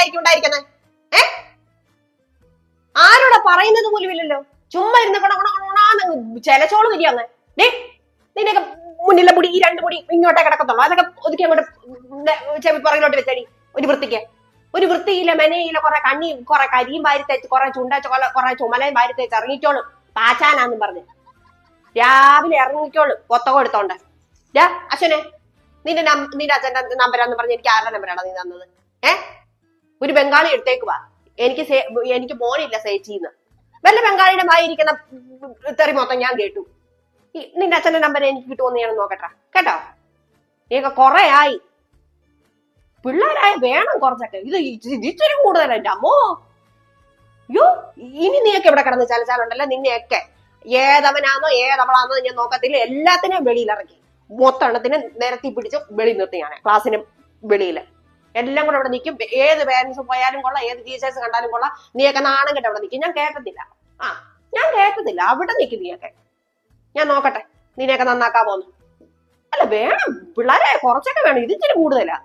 പിള്ളേരായിരിക്കും ഉണ്ടായിരിക്കുന്നത്. ആരോടാ പറയുന്നത് പോലും ഇല്ലല്ലോ. ചുമ്മാ ഇരുന്ന് ചെലച്ചോള് തിരിയാന്ന്. നിന്നൊക്കെ മുന്നിലെ മുടി ഈ 2 മുടി ഇങ്ങോട്ടേ കിടക്കത്തുള്ളൂ. അതൊക്കെ ഒതുക്കി അങ്ങോട്ട് ചെവി പുറകിലോട്ട് വെച്ചടി. ഒരു വൃത്തിക്ക് ഒരു വൃത്തിയില്ല, മെനയില്ല. കുറെ കണ്ണി, കുറെ കരിയും വാരി തേച്ച്, കുറെ ചുണ്ടച്ച്, കുറെ ചുമലയും വാരി തേച്ച് ഇറങ്ങിക്കോളൂ പാച്ചാനാന്നും പറഞ്ഞ്. രാവിലെ ഇറങ്ങിക്കോളൂ കൊത്തകം എടുത്തോണ്ട്. അച്ഛനെ നിന്റെ അച്ഛന്റെ നമ്പരാന്ന് പറഞ്ഞ് എനിക്ക് ആരുടെ നമ്പരാണ് നീ തന്നത്? ഒരു ബംഗാളി എടുത്തേക്ക് വാ. എനിക്ക് മോനില്ല സേച്ചിന്ന്. വല്ല ബംഗാളിയുടെ വായിരിക്കുന്ന തെറി മൊത്തം ഞാൻ കേട്ടു. നിന്റെ അച്ഛന്റെ നമ്പർ എനിക്ക് കിട്ടുമെന്ന് ഞാൻ നോക്കട്ടെ കേട്ടോ. നീയൊക്കെ കുറെ ആയി. പിള്ളേരായ വേണം കുറച്ചൊക്കെ. ഇത് ഇച്ചിരി കൂടുതലല്ല എൻ്റെ അമ്മോ. അയ്യോ, ഇനി നീയൊക്കെ ഇവിടെ കിടന്ന് ചലച്ചാലുണ്ടല്ലോ നിന്നെയൊക്കെ ഏതവനാന്നോ ഏതവളാന്നോ ഞാൻ നോക്കത്തില്ല. എല്ലാത്തിനെയും വെളിയിലിറക്കി മൊത്തം എണ്ണത്തിനെ നിരത്തി പിടിച്ച് വെളി നിർത്തി ഞാൻ ക്ലാസ്സിന് വെളിയിൽ. എല്ലാം കൂടെ അവിടെ നിൽക്കും. ഏത് പേരൻസ് പോയാലും കൊള്ളാം, ഏത് ടീച്ചേഴ്സ് കണ്ടാലും കൊള്ളാം. നീയൊക്കെ നാണം കെട്ട് അവിടെ നിൽക്കും. ഞാൻ കേട്ടത്തില്ല. ഞാൻ കേട്ടത്തില്ല. അവിടെ നിൽക്കും നീയൊക്കെ. ഞാൻ നോക്കട്ടെ നിന്നെയൊക്കെ നന്നാക്കാൻ പോന്നു. അല്ല വേണം പിള്ളേരെ കുറച്ചൊക്കെ വേണം. ഇത് ഇച്ചിരി കൂടുതലാ.